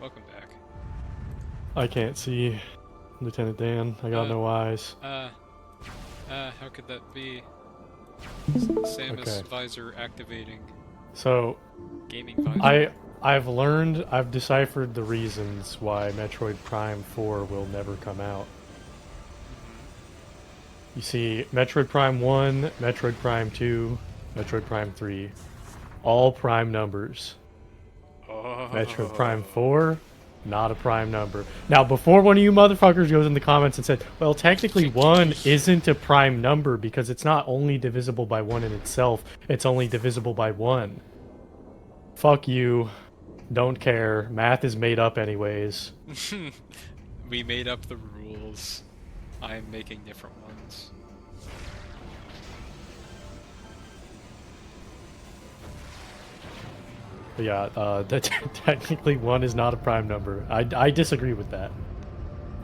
Welcome back. I can't see Lieutenant Dan. I got no eyes. How could that be? Samus Okay. visor activating. So, Gaming visor. I've deciphered the reasons why Metroid Prime 4 will never come out. You see, Metroid Prime 1, Metroid Prime 2, Metroid Prime 3, all prime numbers. Metroid Prime Oh. 4, not a prime number. Now, before one of you motherfuckers goes in the comments and said, well, technically 1 isn't a prime number because it's not only divisible by 1 in itself, it's only divisible by 1. Fuck you. Don't care. Math is made up anyways. We made up the rules. I'm making different ones. But yeah, technically 1 is not a prime number. I disagree with that.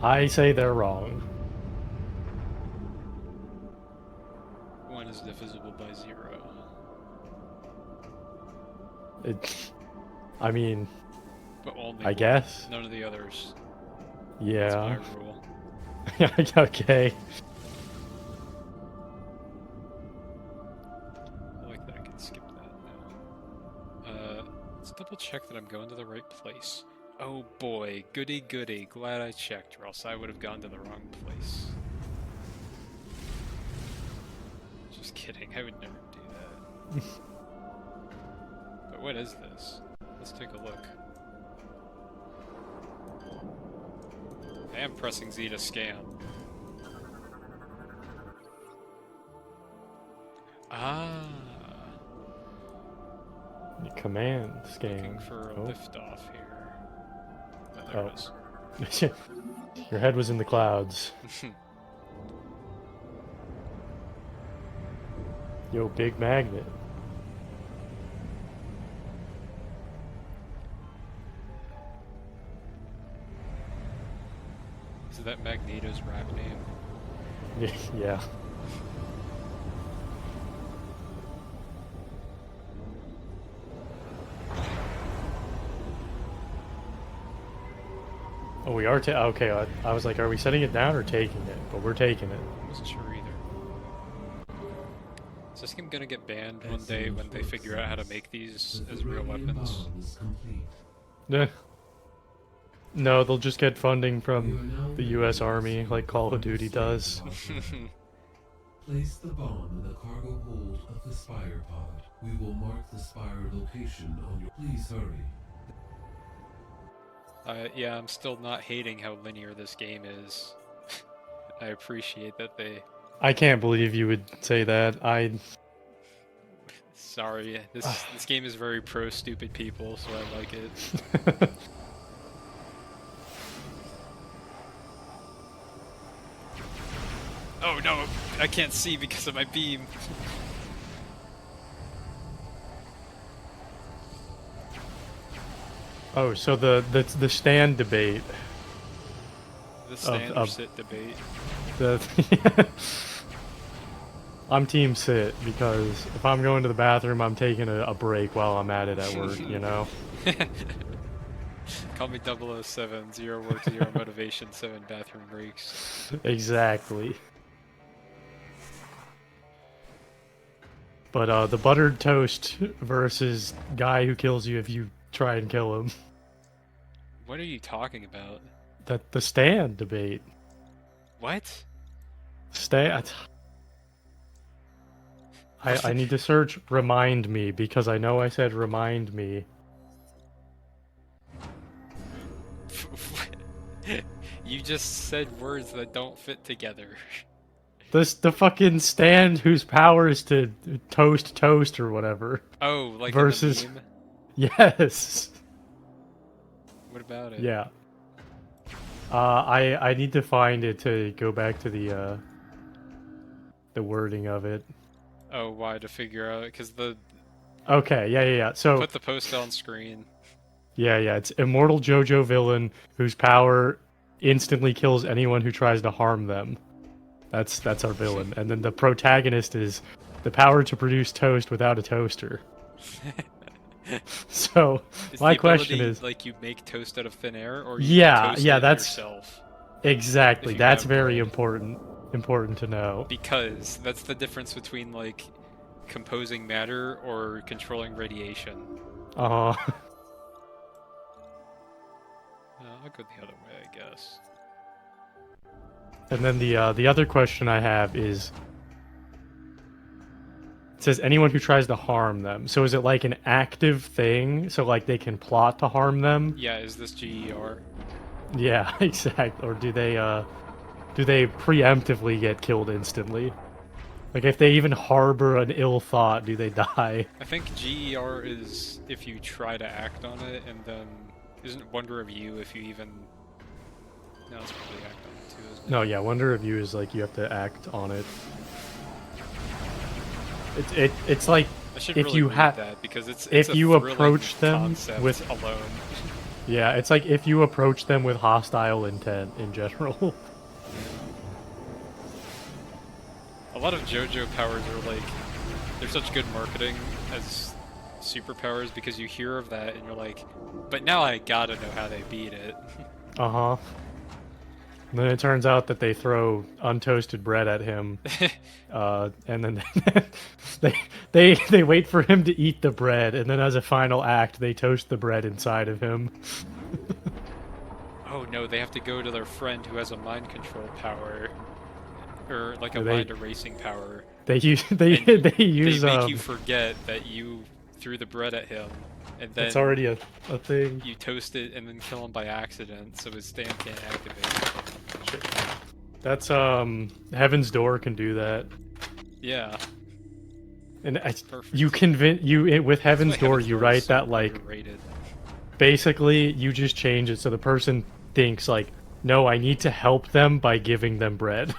I say they're wrong. 1 is divisible by 0. I mean, But only I 1. guess. None of the others. Yeah. That's my rule. Okay. I like that I can skip that now. Let's double check that I'm going to the right place. Oh boy, goody goody, glad I checked, or else I would have gone to the wrong place. Just kidding, I would never do that. But what is this? Let's take a look. I am pressing Z to scan. Ah. Command scan. Looking for a liftoff here. Oh, there it is. Your head was in the clouds. Yo, big magnet. Is that Magneto's rap name? Yeah. Oh, we are okay, I was like, are we setting it down or taking it? But we're taking it. I wasn't sure either. Is this game gonna get banned one day when they figure out how to make these as real weapons? No, they'll just get funding from the US Army, like Call of Duty does. Place the bomb in the cargo hold of the Spire pod. We will mark the Spire location on your... Please hurry. Yeah, I'm still not hating how linear this game is. I appreciate that they... I can't believe you would say that. Sorry, this game is very pro-stupid people, so I like it. Oh no, I can't see because of my beam. Oh, so the stand debate. The stand or sit debate. I'm team sit because if I'm going to the bathroom, I'm taking a break while I'm at it at work, you know? Call me 007, 0 work, 0 motivation, 7 bathroom breaks. Exactly. But the buttered toast versus guy who kills you if you try and kill him. What are you talking about? The stand debate. What? Stand. I need to search remind me because I know I said remind me. You just said words that don't fit together. The fucking stand whose power is to toast or whatever. Oh, like versus in the meme? Yes. What about it? Yeah. I need to find it to go back to the wording of it. Oh, why? To figure out because the... Okay, yeah. So put the post on screen. Yeah, it's immortal JoJo villain whose power instantly kills anyone who tries to harm them. That's our villain. And then the protagonist is the power to produce toast without a toaster. So Is my the question ability, is, like you make toast out of thin air, or you yeah, toast yeah, it that's yourself exactly, if you that's have very bread? important to know. Because that's the difference between like composing matter or controlling radiation. Uh, I'll go the other way, I guess. and then the other question I have is, it says anyone who tries to harm them. So is it like an active thing? So like they can plot to harm them? Yeah, is this GER? Yeah, exactly. Or do they preemptively get killed instantly? Like if they even harbor an ill thought, do they die? I think GER is if you try to act on it, and then isn't Wonder of You if you even... No, it's probably act on it too, isn't it? No, yeah, Wonder of You is like you have to act on it. It's like I should if really you read have that because it's if a you thrilling approach them concept with alone. yeah, it's like if you approach them with hostile intent in general. A lot of JoJo powers are like, they're such good marketing as superpowers because you hear of that and you're like, but now I gotta know how they beat it. Uh-huh. And then it turns out that they throw untoasted bread at him, and then they wait for him to eat the bread, and then as a final act, they toast the bread inside of him. Oh no, they have to go to their friend who has a mind control power, or like a They mind erasing power, they use and they use they make you forget that you threw the bread at him, and then it's already a thing. you toast it and then kill him by accident, so his stand can't activate. That's Heaven's Door can do that. Yeah, And perfect. you convince with That's Heaven's why Door, Heaven's you Door is write so that like underrated. basically you just change it so the person thinks like, no, I need to help them by giving them bread.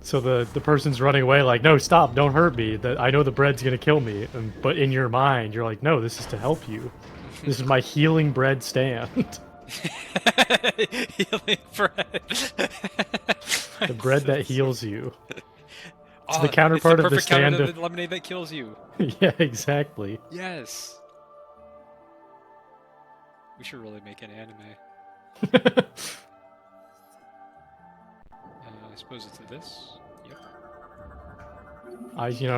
So the person's running away like, no, stop, don't hurt me. That I know the bread's gonna kill me. But in your mind, you're like, no, this is to help you. This is my healing bread stand. Healing bread. The bread that That's so- heals you. It's Oh, the counterpart it's the of the perfect counter stand to the lemonade that kills you. Yeah, exactly. Yes. We should really make an anime. I suppose it's this. Yep.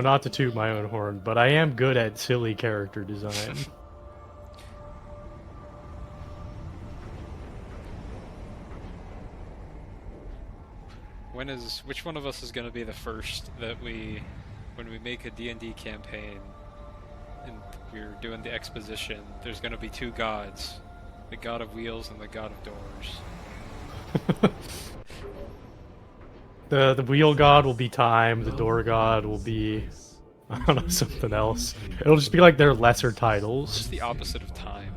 Not to toot my own horn, but I am good at silly character design. Which one of us is going to be the first that when we make a D&D campaign and we're doing the exposition, there's going to be two gods, the god of wheels and the god of doors. The wheel god will be time, the door god will be, I don't know, something else. It'll just be like their lesser What's titles. the opposite of time?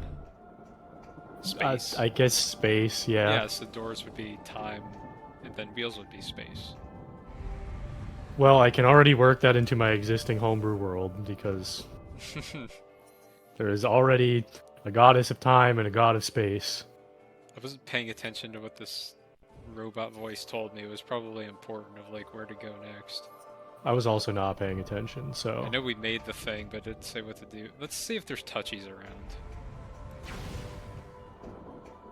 Space. I guess space, yeah. Yeah, so doors would be time, and then wheels would be space. Well, I can already work that into my existing homebrew world because there is already a goddess of time and a god of space. I wasn't paying attention to what this robot voice told me. It was probably important of like where to go next. I was also not paying attention, so... I know we made the thing, but it didn't say what to do. Let's see if there's touchies around.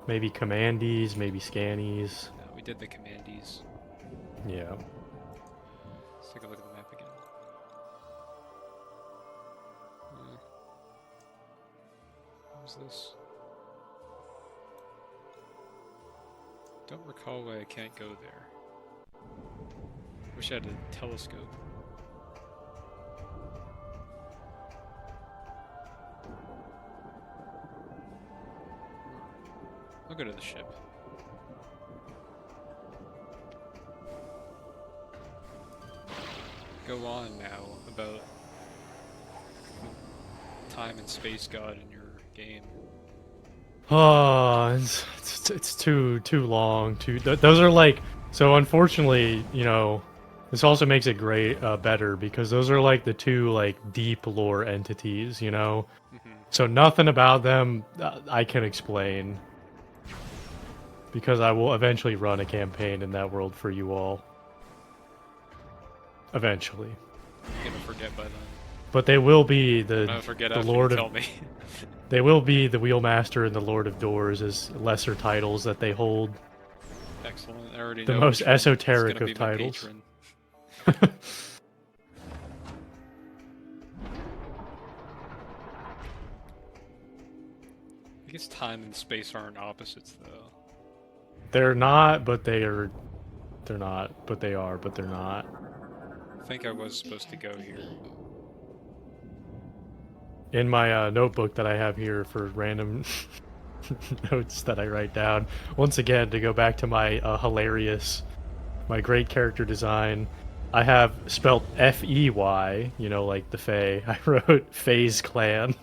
Maybe commandees, maybe scannies. No, we did the commandees. Yeah. Let's take a look at the map again. What was this? Don't recall why I can't go there. Wish I had a telescope. I'll go to the ship. Go on now about the time and space god in your game. Oh, it's too long. Those are like, so unfortunately, this also makes it great better because those are like the two like deep lore entities, So nothing about them I can explain because I will eventually run a campaign in that world for you all. Eventually. I'm gonna forget by then. But they will be I'm gonna forget the after you Lord tell of me. they will be the Wheelmaster and the Lord of Doors as lesser titles that they hold. Excellent. I already The know most which one is esoteric gonna be of my titles. patron. I guess time and space aren't opposites, though. They're not, but they are. They're not, but they are, but they're not. I think I was supposed to go here. In my notebook that I have here for random notes that I write down, once again, to go back to my my great character design, I have spelt Fey, you know, like the Fae. I wrote Fae's Clan.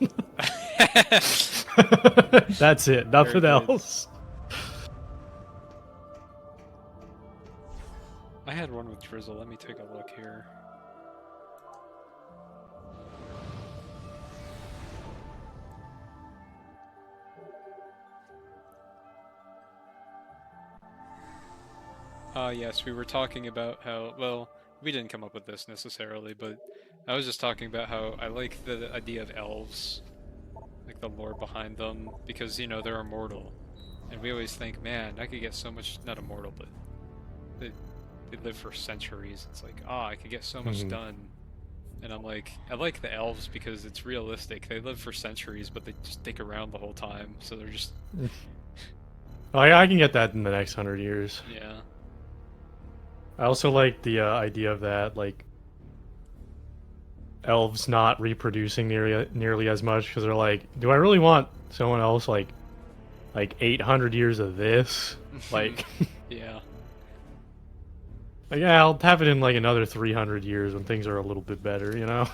That's it, Very nothing good. else. I had one with Drizzle. Let me take a look here. Yes, we were talking about how, well, we didn't come up with this necessarily, but I was just talking about how I like the idea of elves, like the lore behind them, because, you know, they're immortal. And we always think, man, I could get so much, not immortal, but they live for centuries. It's like, I could get so much Mhm. done. And I'm like, I like the elves because it's realistic. They live for centuries, but they just stick around the whole time, so they're just, I can get that in the next 100 years. yeah. I also like the idea of that, like elves not reproducing nearly as much because they're like, do I really want someone else like 800 years of this? Like, Yeah. like, yeah, I'll have it in like another 300 years when things are a little bit better, you know?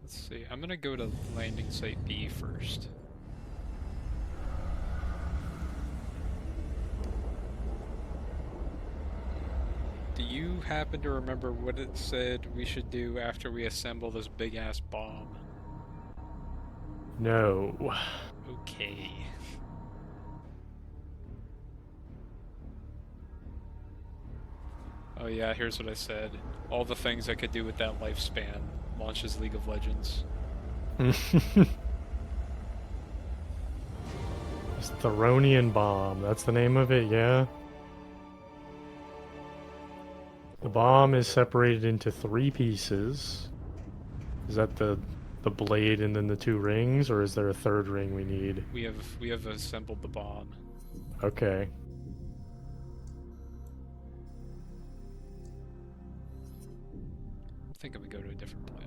Let's see. I'm gonna go to landing site B first. Do you happen to remember what it said we should do after we assemble this big ass bomb? No. Okay. Oh yeah, here's what I said. All the things I could do with that lifespan. Launches League of Legends. It's Theronian Bomb. That's the name of it, yeah? The bomb is separated into 3 pieces. Is that the blade and then the 2 rings, or is there a 3rd ring we need? We have assembled the bomb. Okay. I think I'm gonna go to a different planet.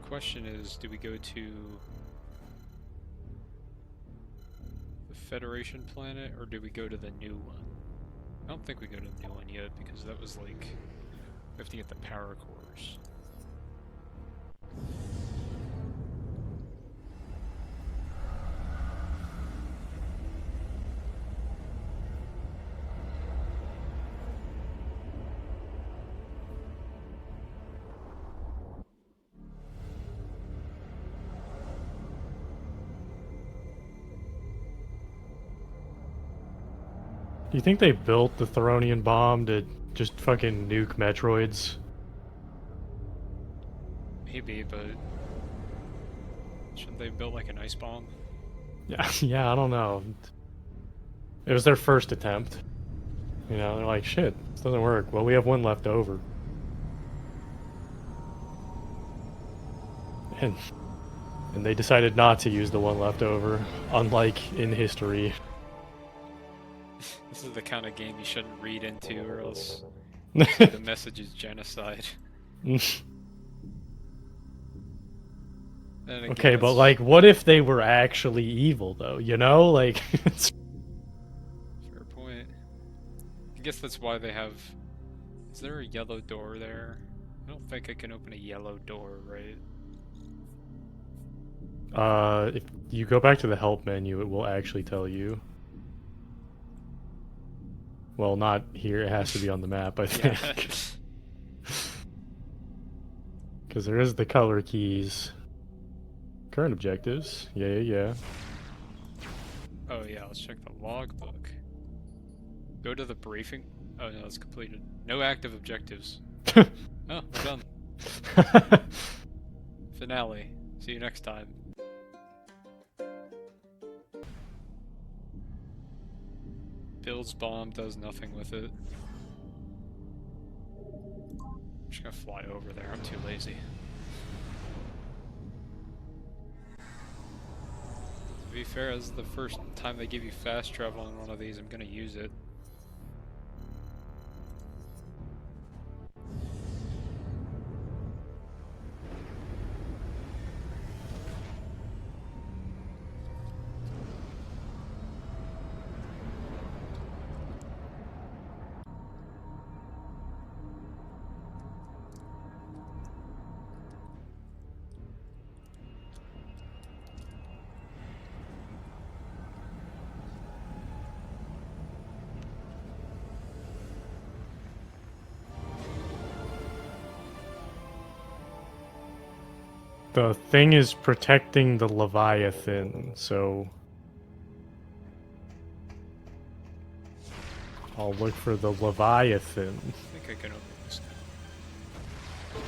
The question is, do we go to the Federation planet, or do we go to the new one? I don't think we go to the new one yet, because that was like, we have to get the power cores. Do you think they built the Theronian bomb to just fucking nuke Metroids? Maybe, but shouldn't they have built like an ice bomb? Yeah, yeah, I don't know. It was their first attempt. You know, they're like, shit, this doesn't work. Well, we have one left over. And they decided not to use the one left over, unlike in history. This is the kind of game you shouldn't read into, or else the message is genocide. And again, Okay, but that's like, what if they were actually evil, though? You know, like, it's... fair point. guess that's why they have... Is there a yellow door there? I don't think I can open a yellow door, right? If you go back to the help menu, it will actually tell you. Well, not here. It has to be on the map, I Yeah. think. Because there is the color keys. Current objectives. Yeah. Oh yeah, let's check the logbook. Go to the briefing. Oh no, it's completed. No active objectives. Oh, we're done. Finale. See you next time. Builds bomb, does nothing with it. I'm just gonna fly over there, I'm too lazy. To be fair, this is the first time they give you fast travel on one of these, I'm gonna use it. The thing is protecting the Leviathan, so I'll look for the Leviathan. I think I can open this now.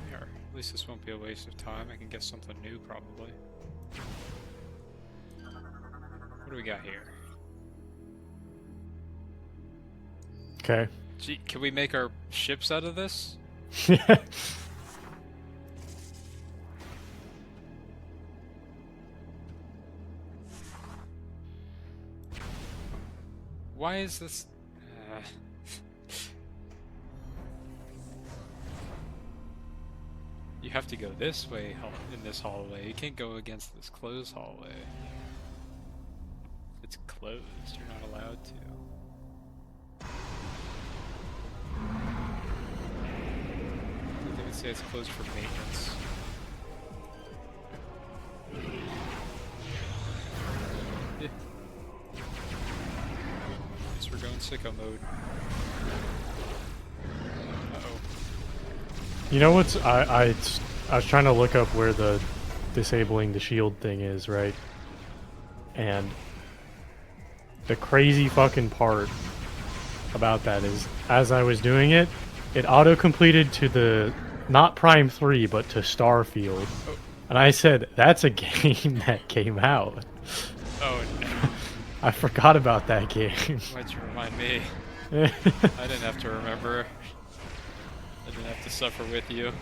There. At least this won't be a waste of time. I can get something new, probably. What do we got here? Okay. Gee, can we make our ships out of this? Why is this... You have to go this way in this hallway. You can't go against this closed hallway. It's closed. You're not allowed to. They would say it's closed for maintenance. Yeah. Guess we're going sicko mode. Uh-oh. You know what's I was trying to look up where the disabling the shield thing is, right? And the crazy fucking part about that is, as I was doing it, it auto-completed to the, not Prime 3, but to Starfield. Oh. And I said, that's a game that came out. Oh no. I forgot about that game. Why'd you remind me? I didn't have to remember. I didn't have to suffer with you.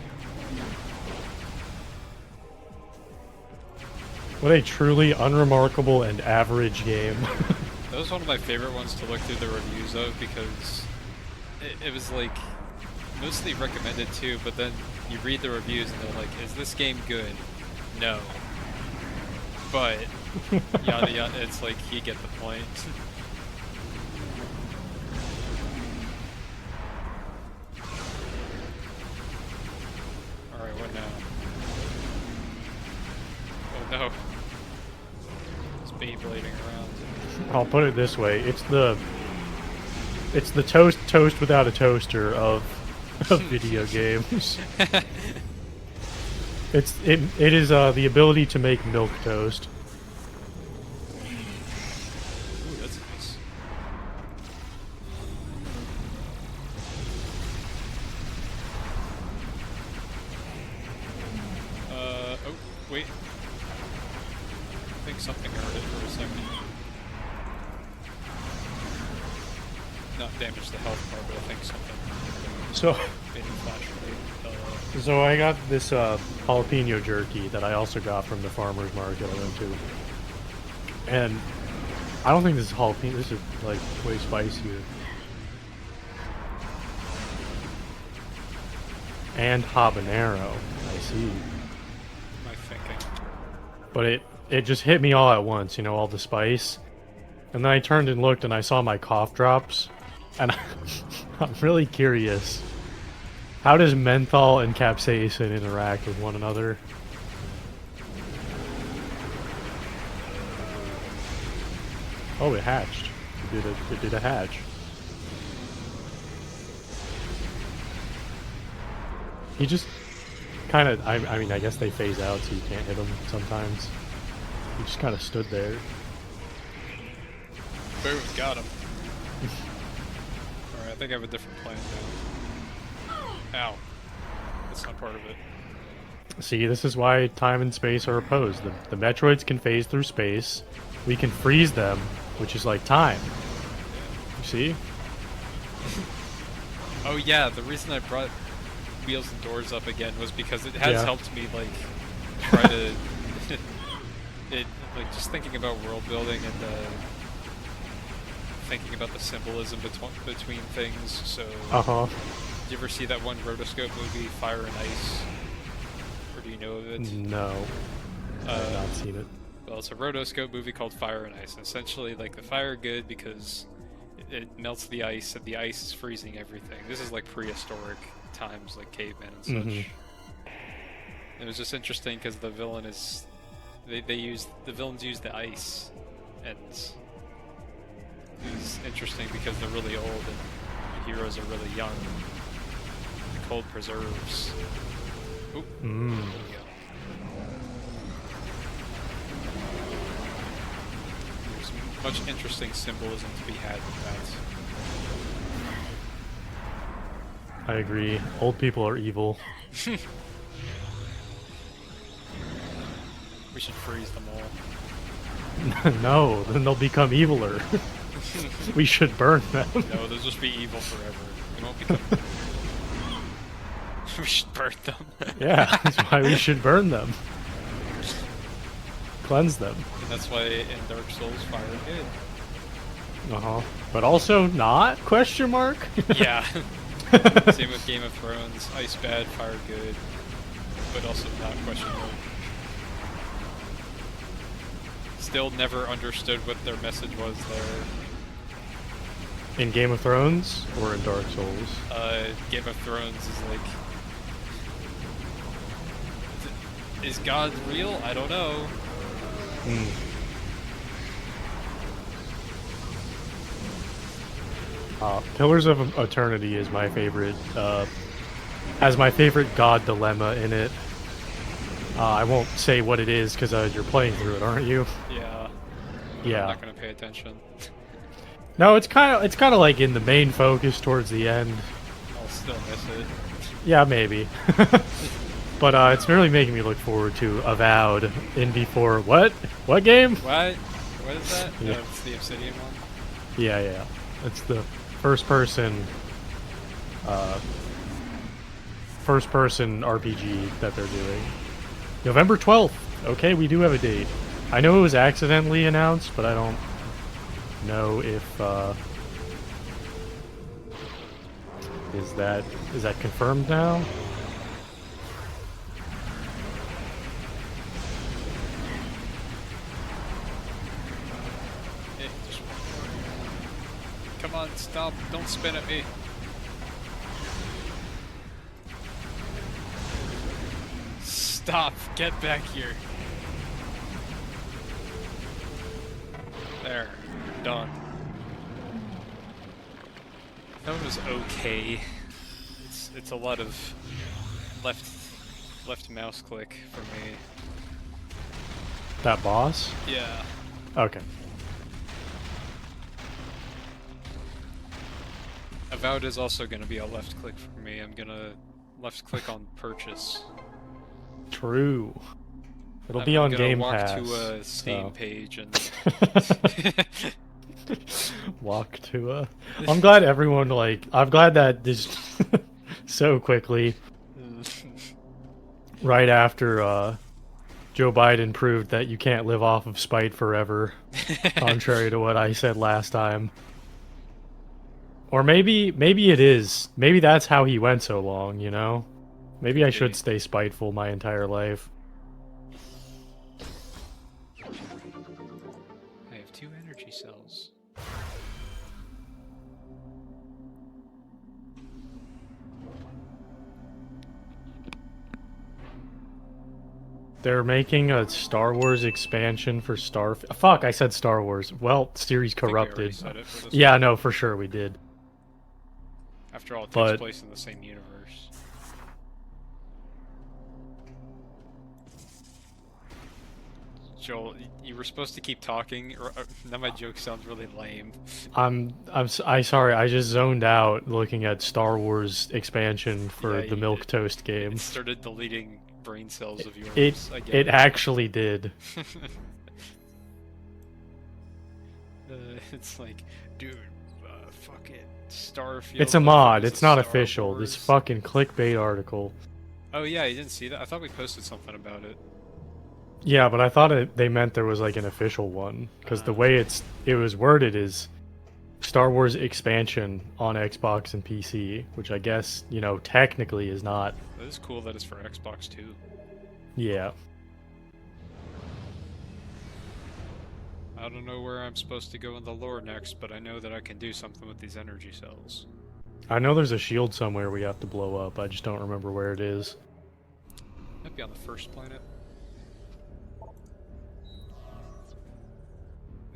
What a truly unremarkable and average game. That was one of my favorite ones to look through the reviews of, because it was like mostly recommended too, but then you read the reviews and they're like, is this game good? No. But yada yada, it's like you get the point. Alright, what now? Oh no. It's Beyblading around. I'll put it this way: it's the toast without a toaster of video games. It is the ability to make milk toast. Ooh, that's nice. Oh, wait. I think something hurt it for a second. Not damage the health bar, but I think something So, made it flash really. so I got this jalapeno jerky that I also got from the farmer's market I went to, and I don't think this is jalapeno. This is like way spicier. And habanero. I see. My thinking. But it just hit me all at once, you know, all the spice. And then I turned and looked and I saw my cough drops. And I'm really curious. How does menthol and capsaicin interact with one another? Oh, it hatched. It did a hatch. He just kind of, I mean, I guess they phase out so you can't hit him sometimes. He just kind of stood there. Boom, got him. Alright, I think I have a different plan now. Ow. That's not part of it. See, this is why time and space are opposed. The Metroids can phase through space. We can freeze them, which is like time. You see? Oh yeah, the reason I brought Wheels and Doors up again was because it has helped me, like, try to... like, just thinking about world building and, thinking about the symbolism between things, so... Uh-huh. Did you ever see that one rotoscope movie, Fire and Ice? Or do you know of it? No. I have not seen it. Well, it's a rotoscope movie called Fire and Ice. And essentially, like, the fire good because it melts the ice, and the ice is freezing everything. This is like prehistoric times, like cavemen and such. It was just interesting because the villain is... the villains use the ice, and it was interesting because they're really old and the heroes are really young. The cold preserves. Oop. There we go. There's much interesting symbolism to be had with that. I agree. Old people are evil. We should freeze them all. No, then they'll become eviler. We should burn them. No, they'll just be evil forever. They won't become... We should burn them. Yeah, that's why we should burn them. Cleanse them. And that's why in Dark Souls, fire good. Uh-huh. But also not? Question mark? Yeah. Same with Game of Thrones. Ice bad, fire good. But also not question mark. Still never understood what their message was there. In Game of Thrones or in Dark Souls? Game of Thrones is like... Is God real? I don't know. Pillars of Eternity is my favorite, has my favorite God dilemma in it. I won't say what it is because you're playing through it, aren't you? Yeah. Yeah. I'm not gonna pay attention. No, it's kind of like in the main focus towards the end. I'll still miss it. Yeah, maybe. But it's really making me look forward to Avowed in before what? What game? What? What is that? Yeah. It's the Obsidian one? Yeah. It's the first person RPG that they're doing. November 12th. Okay, we do have a date. I know it was accidentally announced, but I don't know if is that confirmed now? Hey, just... Come on, stop. Don't spin at me. Stop. Get back here. There. Done. That one was okay. It's a lot of left mouse click for me. That boss? Yeah. Okay. Avowed is also going to be a left click for me. I'm going to left click on purchase. True. It'll be on Game Pass. I'm gonna walk to a Steam page and... Walk to a... I'm glad everyone, like... I'm glad that this... so quickly. Right after, Joe Biden proved that you can't live off of spite forever. Contrary to what I said last time. Or maybe it is. Maybe that's how he went so long, you know? Maybe I should stay spiteful my entire life. I have 2 energy cells. They're making a Star Wars expansion for Fuck, I said Star Wars. Well, series I think we already corrupted. said it for this Yeah, one. no, for sure we did. After all, it takes But place in the same universe. Joel, you were supposed to keep talking, or now my joke sounds really lame. I sorry, I just zoned out looking at Star Wars expansion for Yeah, the Milk Toast It game. started deleting brain cells of yours. It I get it actually did. It's like, dude, fuck it, Starfield. It's a what the fuck mod. is It's a not Star official. This Wars? fucking clickbait article. Oh yeah, you didn't see that? I thought we posted something about it. Yeah, but I thought they meant there was like an official one because the way it was worded is Star Wars expansion on Xbox and PC, which I guess, you know, technically is not. It is cool that it's for Xbox too. Yeah. I don't know where I'm supposed to go in the lore next, but I know that I can do something with these energy cells. I know there's a shield somewhere we have to blow up. I just don't remember where it is. Might be on the first planet.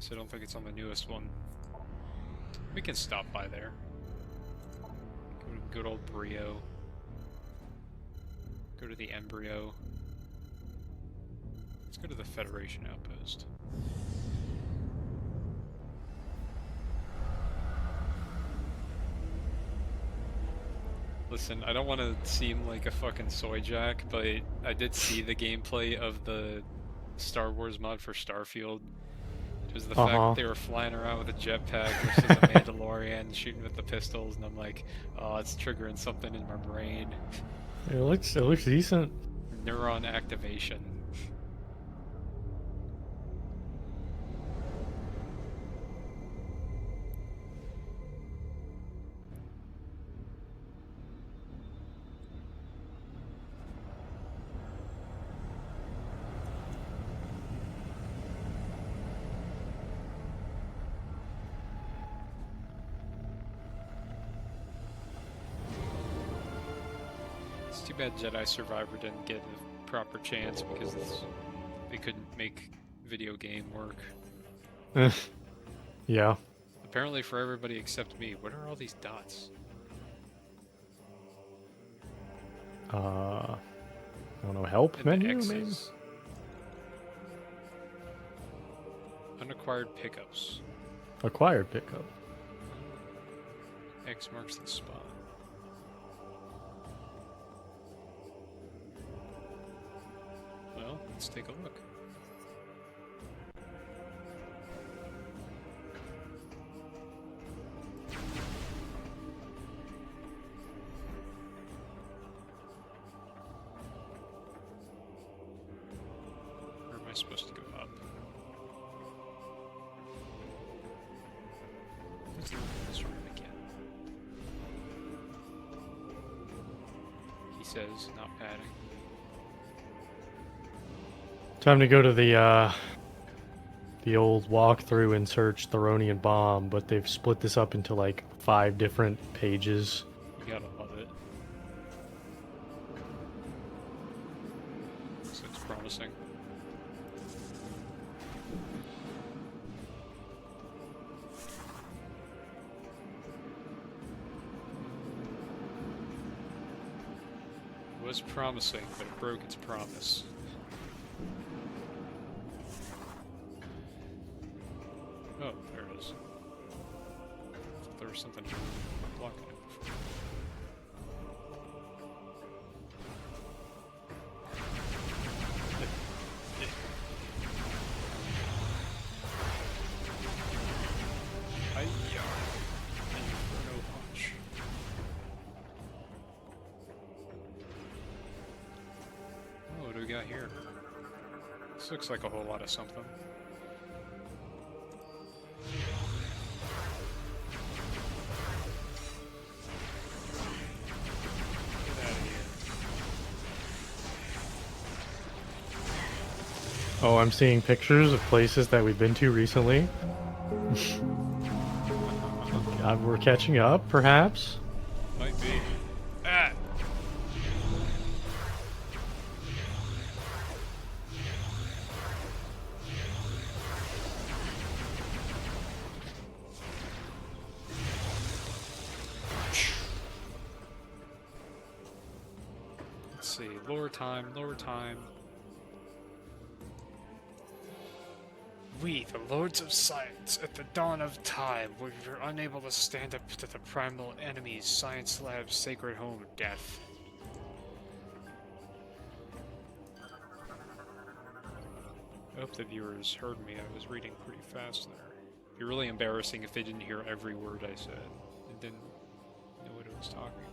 I don't think it's on the newest one. We can stop by there. Go to good old Brio. Go to the Embryo. Let's go to the Federation outpost. Listen, I don't want to seem like a fucking soy jack, but I did see the gameplay of the Star Wars mod for Starfield. It was the fact that they were flying around with a jetpack versus a Mandalorian shooting with the pistols, and I'm like, oh, it's triggering something in my brain. It looks decent. Neuron activation. It's too bad Jedi Survivor didn't get a proper chance because they couldn't make video game work. Yeah. Apparently for everybody except me. What are all these dots? I don't know. Help And menu, the maybe? X's. Unacquired pickups. Acquired pickup. X marks the spot. Well, let's take a look. Where am I supposed to go up? Let's look at this room again. He says, not padding. Time to go to the old walkthrough and search Theronian Bomb, but they've split this up into like 5 different pages. You gotta love it. This looks promising. It was promising, but it broke its promise. Oh, there it is. I thought there was something blocking it before. Hi-ya! Inferno punch. Oh, what do we got here? This looks like a whole lot of something. Get out of here. Oh, I'm seeing pictures of places that we've been to recently. We're catching up, perhaps? Might be. Ah! see. Lore time, lore time. We, the Lords of Science, at the dawn of time, we were unable to stand up to the primal enemies, Science Lab's sacred home, death. I hope the viewers heard me. I was reading pretty fast there. It'd be really embarrassing if they didn't hear every word I said and didn't know what I was talking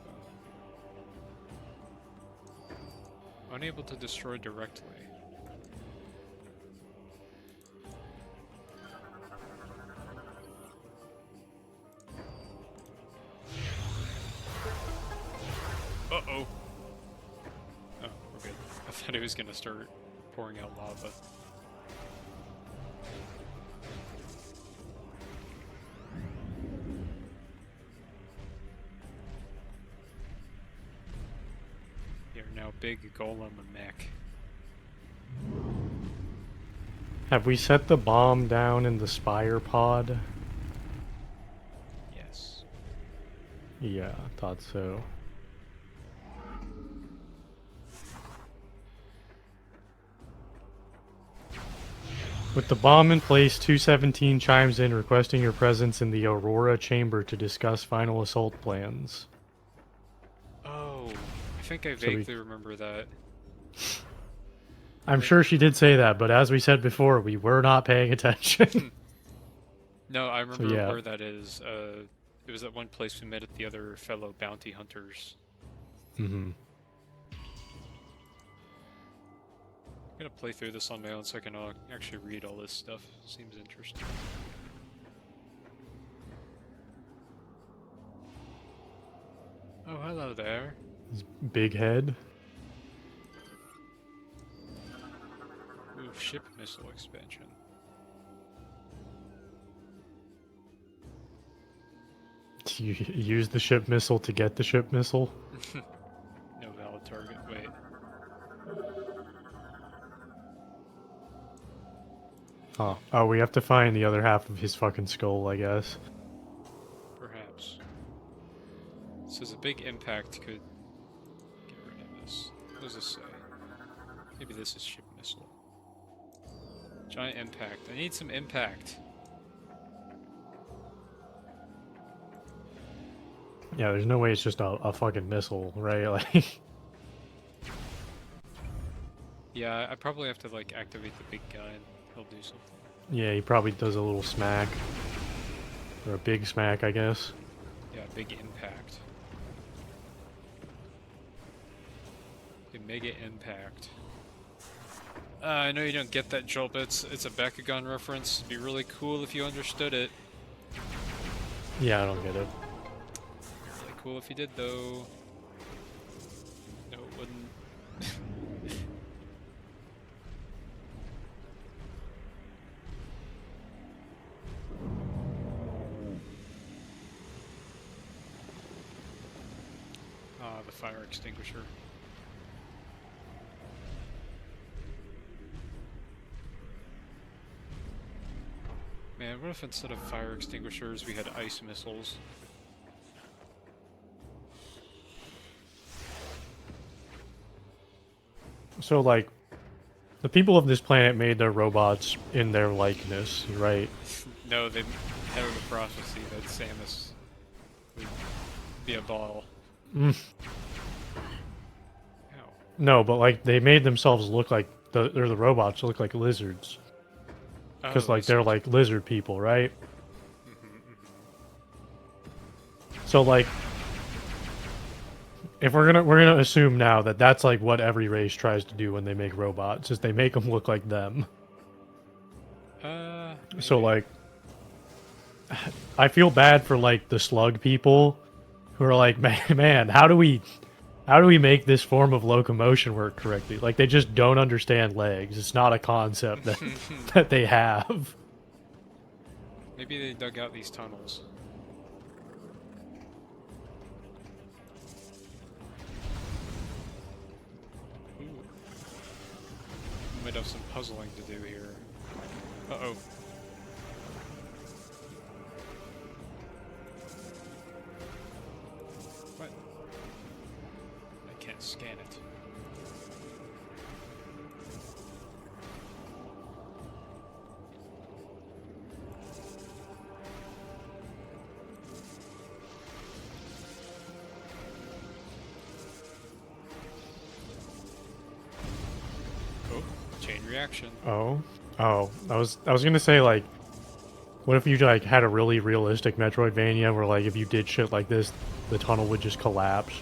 about. Unable to destroy directly. Uh-oh. Oh, we're good. I thought he was gonna start pouring out lava. You're now big golem mech. Have we set the bomb down in the spire pod? Yes. Yeah, thought so. With the bomb in place, 217 chimes in requesting your presence in the Aurora chamber to discuss final assault plans. Oh, I think I So we- vaguely remember that. I'm sure she did say that, but as we said before, we were not paying attention. No, I remember yeah. where that is. It was at one place we met at the other fellow bounty hunters. Mm-hmm. I'm gonna play through this on my own so I can actually read all this stuff. Seems interesting. Oh, hello there. Big head. Ooh, ship missile expansion. You use the ship missile to get the ship missile? No valid target. Wait. Oh. Oh, we have to find the other half of his fucking skull, I guess. Perhaps. It says a big impact could get rid of this. What does this say? Maybe this is ship missile. Giant impact. I need some impact. Yeah, there's no way it's just a fucking missile, right? Like, Yeah, I probably have to like activate the big guy and he'll do something. yeah, he probably does a little smack. Or a big smack, I guess. Yeah, big impact. A mega impact. I know you don't get that, Joel, but it's a Bakugan reference. It'd be really cool if you understood it. Yeah, I don't get it. Really cool if you did, though. No, it wouldn't. The fire extinguisher. Man, what if instead of fire extinguishers we had ice missiles? So, like, the people of this planet made their robots in their likeness, right? No, they had a prophecy that Samus would be a ball. Mm. Ow. No, but, like, they made themselves look like, the robots look like lizards. Because, Oh, like, they're, like, lizard people, right? Mm-hmm. So, like, if we're gonna assume now that that's, like, what every race tries to do when they make robots, is they make them look like them. So, maybe. like, I feel bad for, like, the slug people who are like, man, how do we make this form of locomotion work correctly? Like, they just don't understand legs. It's not a concept that that they have. Maybe they dug out these tunnels. Ooh. We might have some puzzling to do here. Uh-oh. What? I can't scan it. Chain reaction. Oh, oh, I was gonna say like, what if you like had a really realistic Metroidvania where like if you did shit like this, the tunnel would just collapse.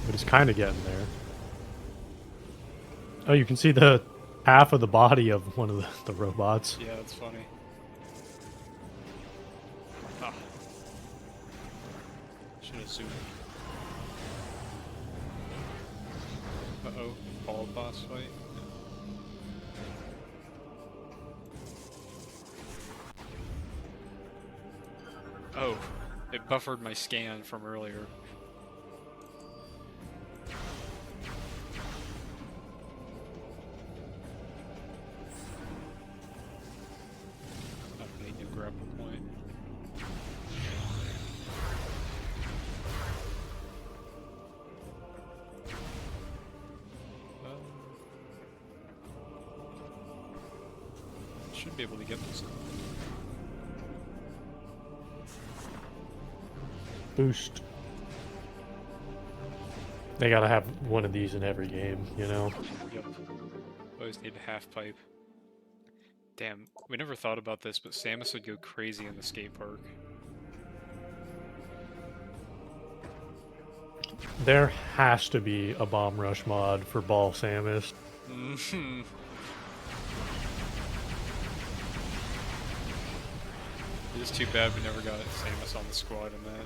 But it's kind of getting there. Oh, you can see the half of the body of one of the robots. Yeah, that's funny. Ah. Should have zoomed. Uh-oh. Ball boss fight. Oh, it buffered my scan from earlier. I need to grab a point. Should be able to get this. Boost. They gotta have one of these in every game, you know? Yep. Always need a half pipe. Damn, we never thought about this, but Samus would go crazy in the skate park. There has to be a bomb rush mod for Ball Samus. Mm-hmm. It is too bad we never got Samus on the squad in that.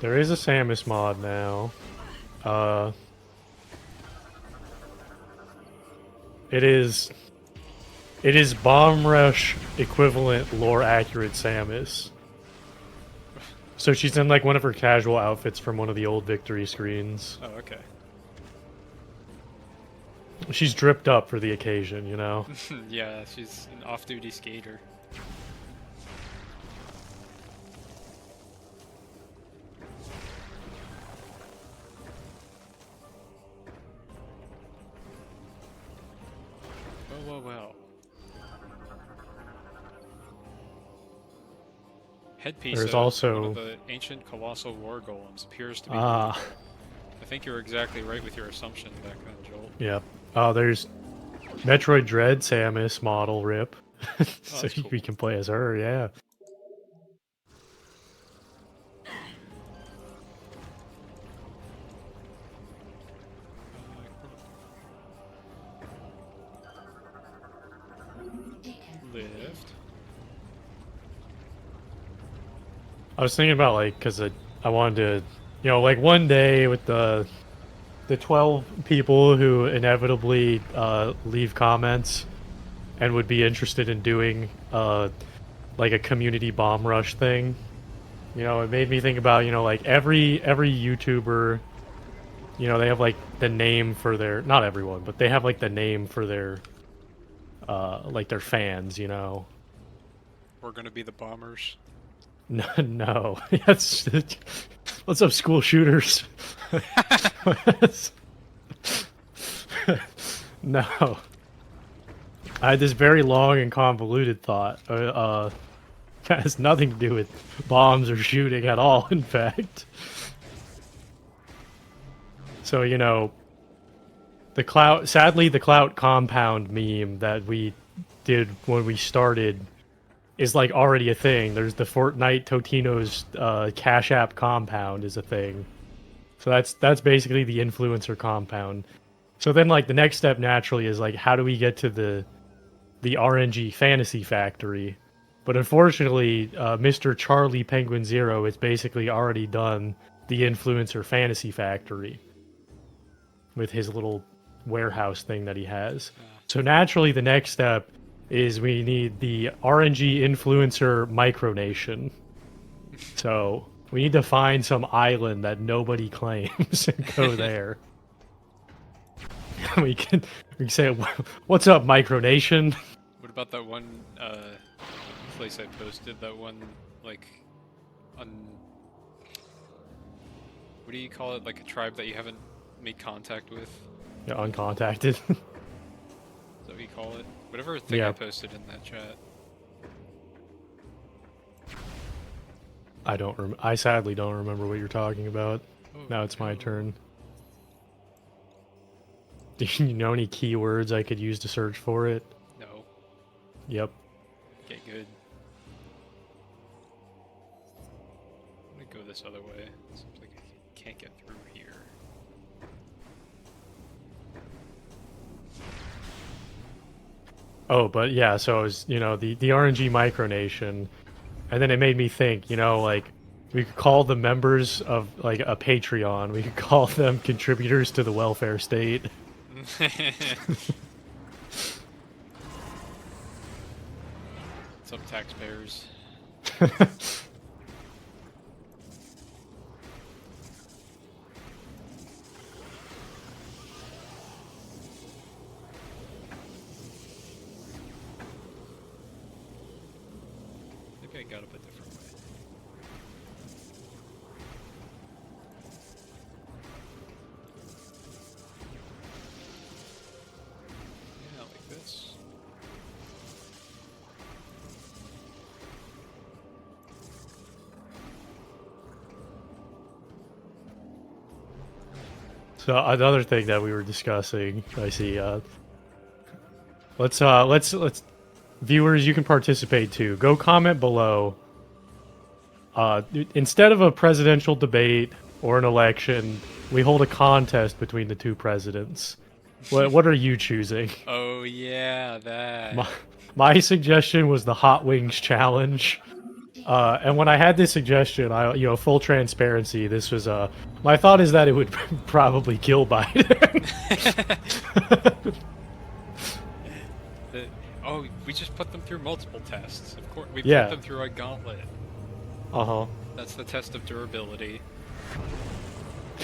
There is a Samus mod now. It is Bomb Rush equivalent lore accurate Samus. So she's in like one of her casual outfits from one of the old victory screens. Oh, okay. She's dripped up for the occasion, you know? Yeah, she's an off-duty skater. Well. Headpiece There's of also one of the ancient colossal war golems appears to be. Ah, I think you were exactly right with your assumption back then, Joel. yeah. Oh, there's Metroid Dread Samus model rip. So that's cool. we can play as her, yeah. Lift. I was thinking about like, cause I wanted to, you know, like one day with the 12 people who inevitably leave comments and would be interested in doing like a community bomb rush thing. You know, it made me think about, you know, like every YouTuber, you know, they have like the name for their, not everyone, but they have like the name for their like their fans, you know. We're gonna be the bombers. No, no. That's what's up, school shooters? No. I had this very long and convoluted thought. That has nothing to do with bombs or shooting at all, in fact. So, you know, sadly, the Clout Compound meme that we did when we started is like already a thing. There's the Fortnite Totino's Cash App compound is a thing. So that's basically the influencer compound. So then like the next step naturally is like, how do we get to the RNG fantasy factory? But unfortunately, Mr. Charlie Penguin Zero has basically already done the influencer fantasy factory with his little warehouse thing that he has. So naturally, the next step is we need the RNG influencer micronation. So we need to find some island that nobody claims and go there. we can say, "What's up, micronation?" What about that one place I posted? That one, like, what do you call it? Like a tribe that you haven't made contact with? Yeah, uncontacted. Is that what you call it? Whatever thing I posted in that chat. I sadly don't remember what you're talking about. Oh, Now it's my no. turn. Do you know any keywords I could use to search for it? No. Yep. Okay, good. I'm gonna go this other way. Seems like I can't get through here. Oh, but yeah, so it was, the RNG micronation, and then it made me think, like, we could call the members of, like, a Patreon, we could call them contributors to the welfare state. Some taxpayers. Maybe I got up a different way. Yeah, like this. So another thing that we were discussing, I see, let's viewers, you can participate too. Go comment below. Instead of a presidential debate or an election, we hold a contest between the two presidents. What are you choosing? Oh yeah, that. My suggestion was the hot wings challenge. And when I had this suggestion, full transparency, this was my thought is that it would probably kill Biden. Oh, we just put them through multiple tests. Of course, we Yeah. put them through a gauntlet. Uh-huh. That's the test of durability.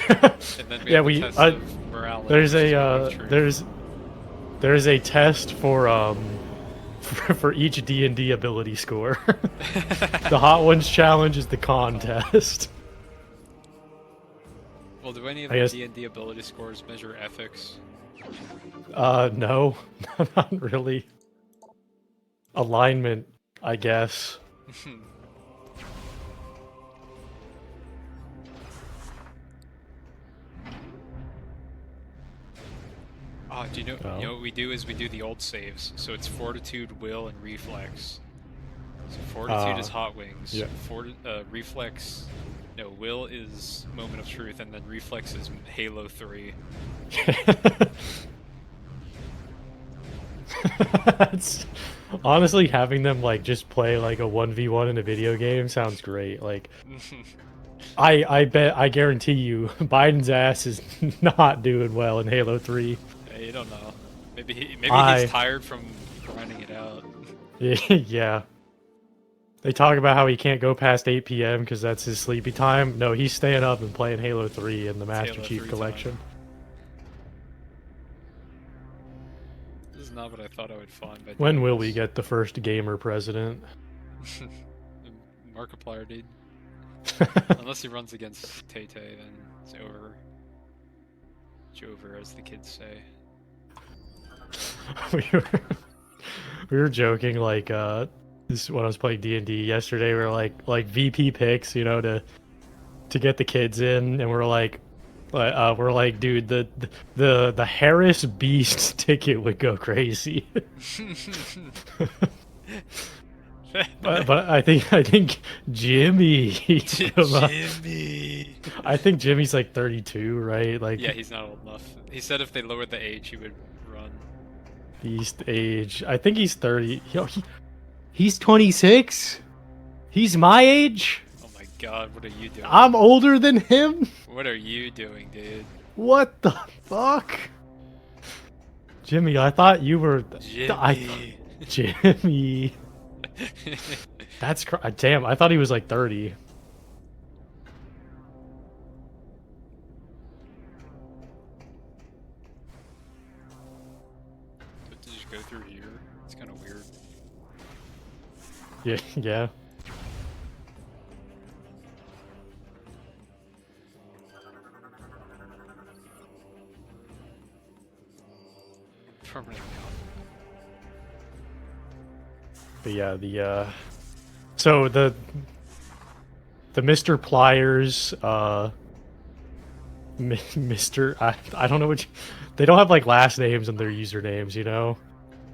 And then we have the test of morality. There's which is a moment of truth. there's a test for for each D&D ability score. The hot ones challenge is the contest. Well, do any of I the guess- D&D ability scores measure ethics? No, not really. Alignment, I guess. Oh, do you know? Oh. You know what we do is we do the old saves. So it's fortitude, will, and reflex. So fortitude is hot wings. yeah. Reflex, no, will is moment of truth, and then reflex is Halo 3. It's, honestly, having them like just play like a 1v1 in a video game sounds great. Like, I guarantee you, Biden's ass is not doing well in Halo 3. Yeah, you don't know. Maybe he's tired from grinding it out. Yeah. They talk about how he can't go past 8 p.m. because that's his sleepy time. No, he's staying up and playing Halo 3 in the Master Halo Chief 3 Collection. time. This is not what I thought I would find. By When doing will we this. get the first gamer president? Markiplier, dude. Unless he runs against Tay-Tay, then it's over. Jover, as the kids say. we were joking like this when I was playing D&D yesterday. We were like VP picks, to get the kids in, and we're like, dude, the Harris Beast ticket would go crazy. but I think Jimmy. Jimmy. I think Jimmy's like 32, right? Like, Yeah, he's not old enough. He said if they lowered the age, he would run. Beast age. I think he's 30. He's 26. He's my age. Oh my god, what are you doing? I'm older than him. What are you doing, dude? What the fuck? Jimmy, I thought you were. Jimmy. Jimmy. That's damn. I thought he was like 30. Did you go through here? It's kind of weird. Yeah, yeah. Permanent. But yeah, so the Mr. Pliers, Mr. I don't know what they don't have like last names in their usernames, you know?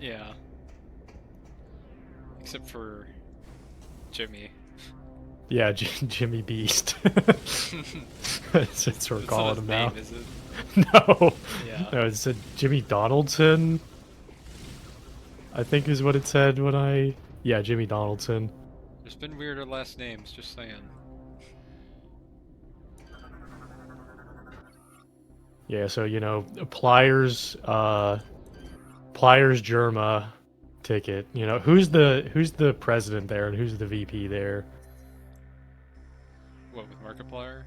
Yeah. Except for Jimmy. Yeah, Jimmy Beast. That's what we're That's calling not his him name, now. is it? No. Yeah. No, it said Jimmy Donaldson. I think is what it said when I. Yeah, Jimmy Donaldson. There's been weirder last names, just saying. Yeah, so you know, Pliers Germa ticket. You know, who's the president there and who's the VP there? What, with Markiplier?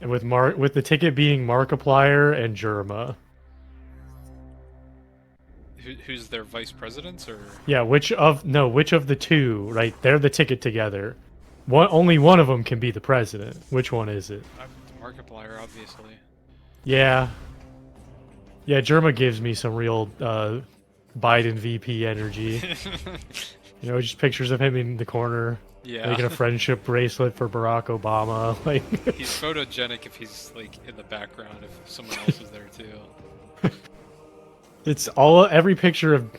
And with the ticket being Markiplier and Germa. Who's their vice presidents, or? Yeah, which of the two, right? They're the ticket together. Only one of them can be the president. Which one is it? Markiplier, obviously. Yeah. Yeah, Germa gives me some real Biden VP energy. You know, just pictures of him in the corner Yeah. making a friendship bracelet for Barack Obama. Like He's photogenic if he's like in the background, if someone else is there too. it's every picture of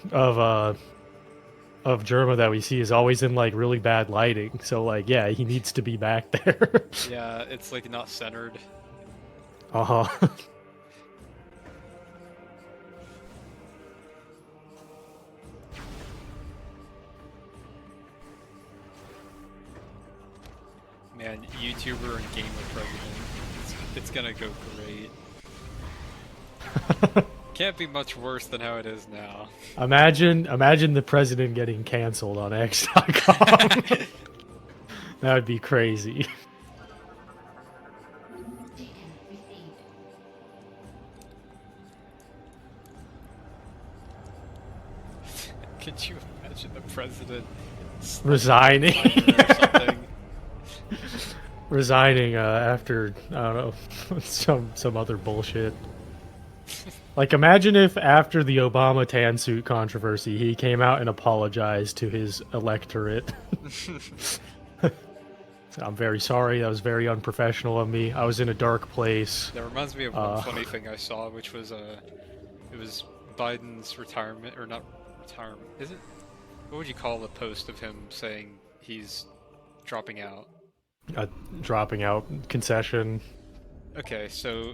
Germa that we see is always in like really bad lighting. So like, yeah, he needs to be back there. Yeah, it's like not centered. Uh-huh. Man, YouTuber and gamer president. It's gonna go great. Can't be much worse than how it is now. Imagine the president getting canceled on X.com. That would be crazy. Could you imagine the president Resigning. or something? Resigning after I don't know some other bullshit. Like imagine if after the Obama tan suit controversy he came out and apologized to his electorate. I'm very sorry, that was very unprofessional of me. I was in a dark place. That reminds me of one funny thing I saw, which was it was Biden's retirement, or not retirement, is it? What would you call the post of him saying he's dropping out? Dropping out concession. Okay, so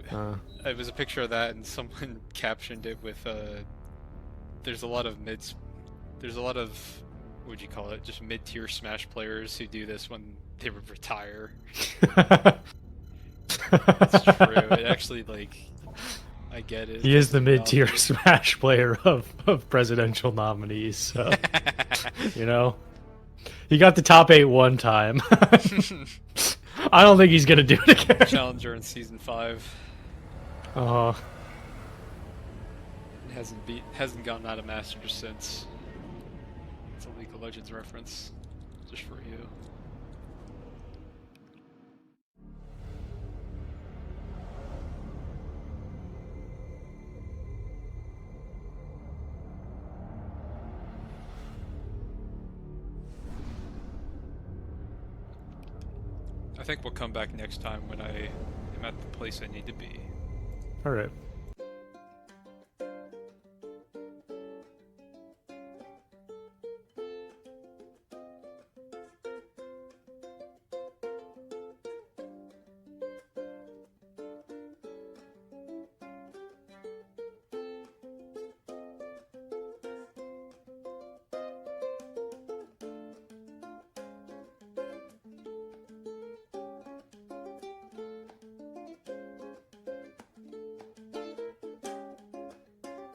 it was a picture of that, and someone captioned it with there's a lot of what would you call it? Just mid-tier Smash players who do this when they would retire. It's true. It actually, like, I get it. He is the mid-tier Smash player of presidential nominees, so you know. He got the top 8 one time. I don't think he's gonna do it again. Challenger in season 5. Hasn't gotten out of Masters since. It's a League of Legends reference, just for you. I think we'll come back next time when I am at the place I need to be. All right.